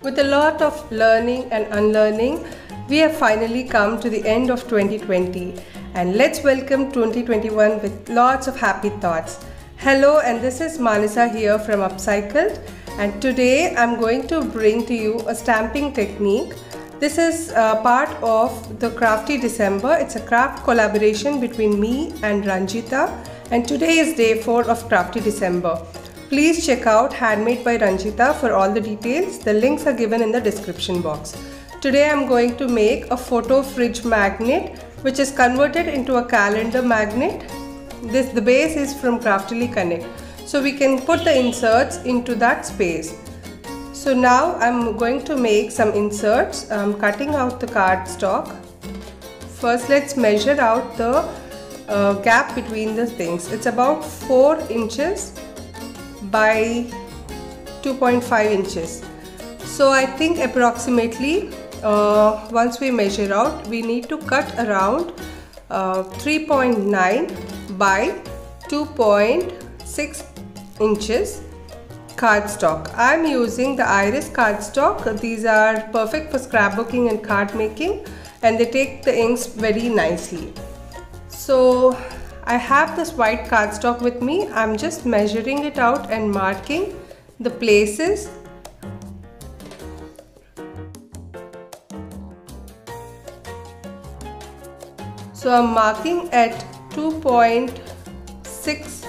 With a lot of learning and unlearning, we have finally come to the end of 2020, and let's welcome 2021 with lots of happy thoughts. Hello, and this is Manasa here from Upcycled, and today I'm going to bring to you a stamping technique. This is part of the Crafty December. It's a craft collaboration between me and RANJITHA, and today is day 4 of Crafty December. Please check out Handmade by RANJITHA for all the details. The links are given in the description box. Today I'm going to make a photo fridge magnet which is converted into a calendar magnet. The base is from Craftily Connect. So we can put the inserts into that space. So now I'm going to make some inserts. I'm cutting out the cardstock. First let's measure out the gap between the things. It's about 4 inches by 2.5 inches. So I think approximately once we measure out, we need to cut around 3.9 by 2.6 inches cardstock. I'm using the Iris cardstock. These are perfect for scrapbooking and card making, and they take the inks very nicely. So I have this white cardstock with me. I'm just measuring it out and marking the places. So I'm marking at 2.6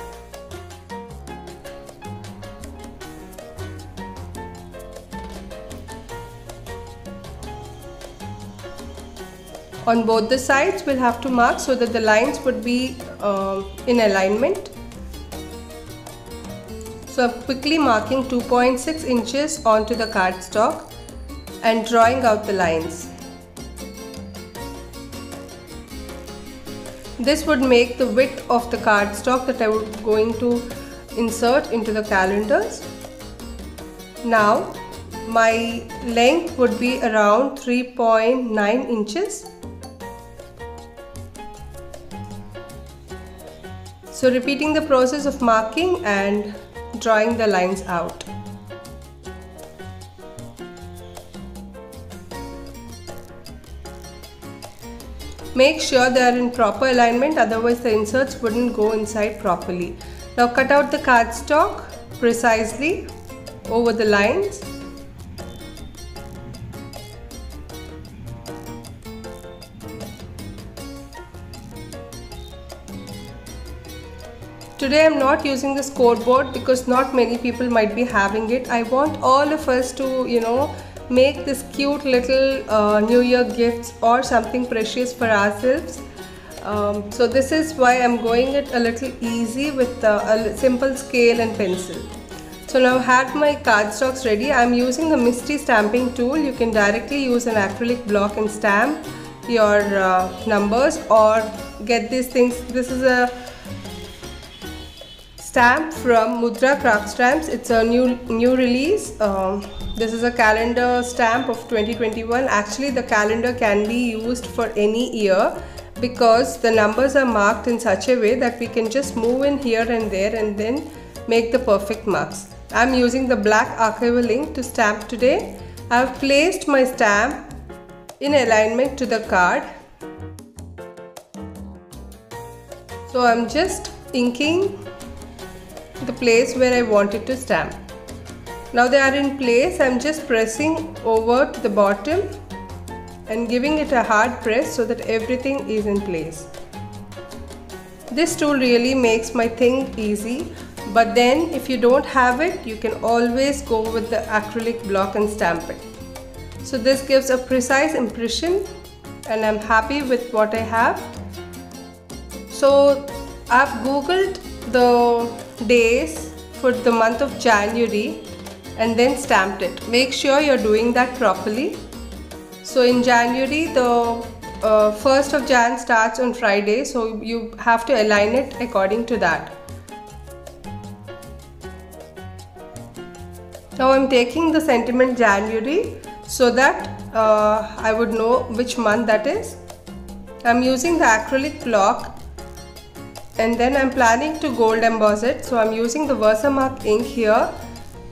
on both the sides. We'll have to mark so that the lines would be in alignment. So I'm quickly marking 2.6 inches onto the cardstock and drawing out the lines. This would make the width of the cardstock that I would going to insert into the calendars. Now my length would be around 3.9 inches. So repeating the process of marking and drawing the lines out. Make sure they are in proper alignment, otherwise the inserts wouldn't go inside properly. Now cut out the cardstock precisely over the lines. Today I'm not using the scoreboard because not many people might be having it. I want all of us to, make this cute little New Year gifts or something precious for ourselves. So this is why I'm going it a little easy with a simple scale and pencil. So now I have my cardstocks ready. I'm using the Misty stamping tool. You can directly use an acrylic block and stamp your numbers, or get these things. This is a stamp from Mudra Craft Stamps. It's a new release. This is a calendar stamp of 2021. Actually the calendar can be used for any year because the numbers are marked in such a way that we can just move in here and there and then make the perfect marks. I'm using the black archival ink to stamp today. I've placed my stamp in alignment to the card. So I'm just inking the place where I wanted to stamp. Now they are in place. I'm just pressing over to the bottom and giving it a hard press so that everything is in place. This tool really makes my thing easy, but then if you don't have it, you can always go with the acrylic block and stamp it. So this gives a precise impression, and I'm happy with what I have. So I've googled the days for the month of January and then stamped it. Make sure you're doing that properly. So in January, the 1st of Jan starts on Friday, so you have to align it according to that. Now I'm taking the sentiment January so that I would know which month that is. I'm using the acrylic block, and then I'm planning to gold emboss it. So I'm using the Versamark ink here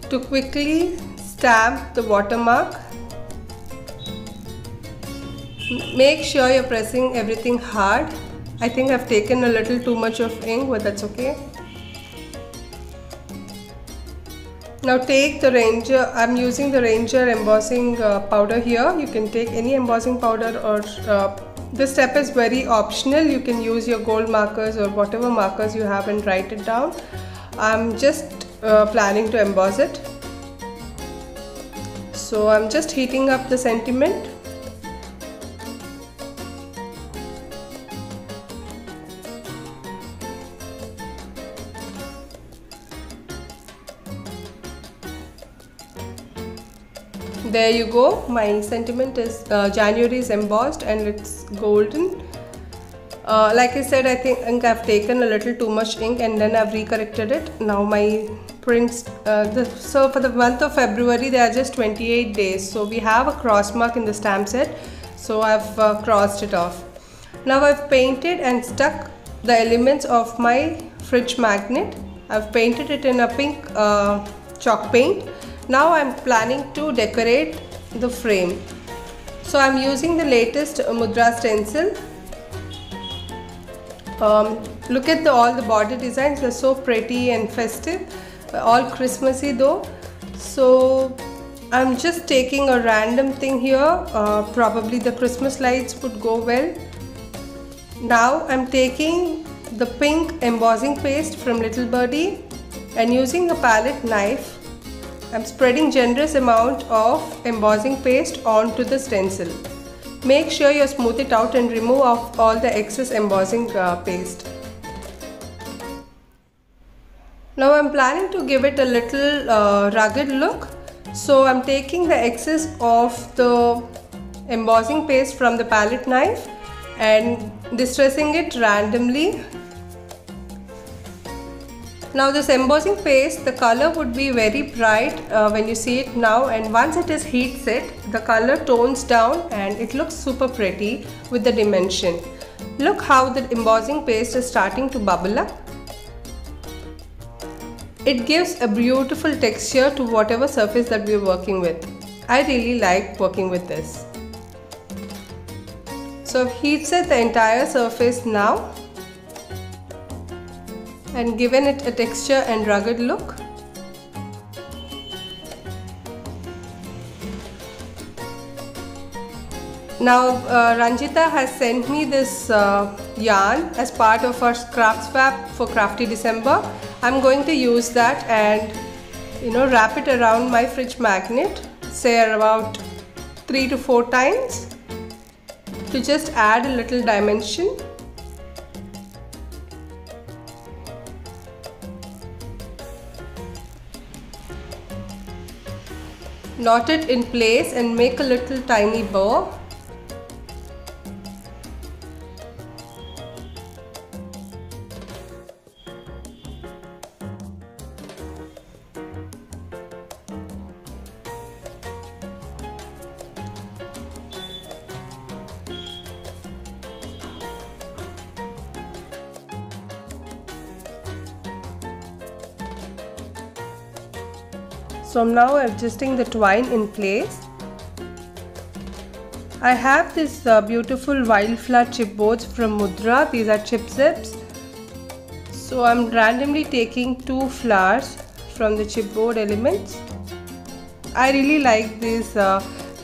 to quickly stamp the watermark. Make sure you're pressing everything hard. I think I've taken a little too much of ink, but that's okay. Now take the Ranger. I'm using the Ranger embossing powder here. You can take any embossing powder, or this step is very optional. You can use your gold markers or whatever markers you have and write it down. I'm just planning to emboss it. So I'm just heating up the sentiment. There you go, my sentiment is January is embossed and it's golden. Like I said, I think I've taken a little too much ink and then I've recorrected it. Now my prints, so for the month of February there are just 28 days. So we have a cross mark in the stamp set. So I've crossed it off. Now I've painted and stuck the elements of my fridge magnet. I've painted it in a pink chalk paint. Now I'm planning to decorate the frame. So I'm using the latest Mudra stencil. Look at all the border designs, they're so pretty and festive, all Christmassy though. So I'm just taking a random thing here, probably the Christmas lights would go well. Now I'm taking the pink embossing paste from Little Birdie and using a palette knife, I'm spreading generous amount of embossing paste onto the stencil. Make sure you smooth it out and remove off all the excess embossing paste. Now I'm planning to give it a little rugged look. So I'm taking the excess of the embossing paste from the palette knife and distressing it randomly. Now this embossing paste, the color would be very bright when you see it now, and once it is heat set, the color tones down and it looks super pretty with the dimension. Look how the embossing paste is starting to bubble up. It gives a beautiful texture to whatever surface that we are working with. I really like working with this. So I've heat set the entire surface now and given it a texture and rugged look. Now Ranjitha has sent me this yarn as part of our craft swap for Crafty December. I'm going to use that and wrap it around my fridge magnet, say about 3 to 4 times to just add a little dimension. Knot it in place and make a little tiny bow. So I'm now adjusting the twine in place. I have this beautiful wildflower chipboards from Mudra. These are chip zips. So I'm randomly taking 2 flowers from the chipboard elements. I really like these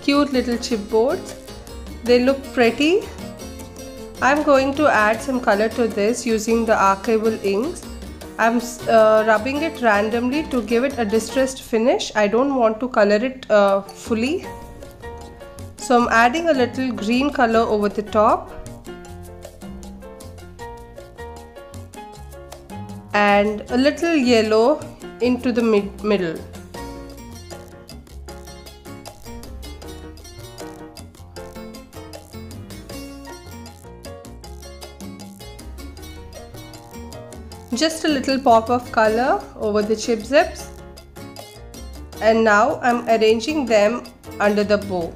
cute little chipboards. They look pretty. I'm going to add some color to this using the archival inks. I'm rubbing it randomly to give it a distressed finish. I don't want to color it fully. So I'm adding a little green color over the top and a little yellow into the middle. Just a little pop of color over the chip zips, and now I'm arranging them under the bow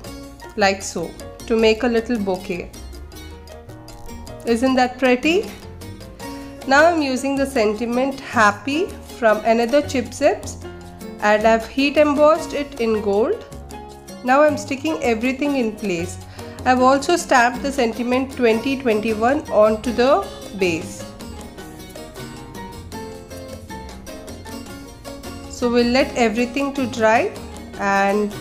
like so to make a little bouquet. Isn't that pretty? Now I'm using the sentiment happy from another chip zips and I've heat embossed it in gold. Now I'm sticking everything in place. I've also stamped the sentiment 2021 onto the base. So we'll let everything to dry, and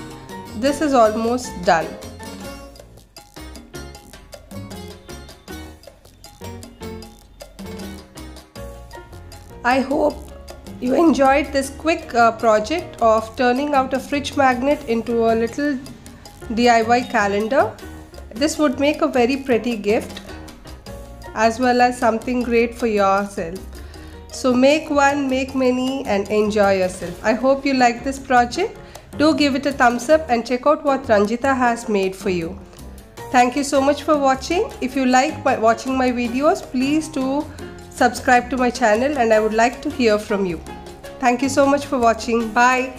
this is almost done. I hope you enjoyed this quick project of turning out a fridge magnet into a little DIY calendar. This would make a very pretty gift as well as something great for yourself. So make one, make many, and enjoy yourself. I hope you like this project. Do give it a thumbs up and check out what Ranjitha has made for you. Thank you so much for watching. If you like watching my videos, please do subscribe to my channel, and I would like to hear from you. Thank you so much for watching. Bye.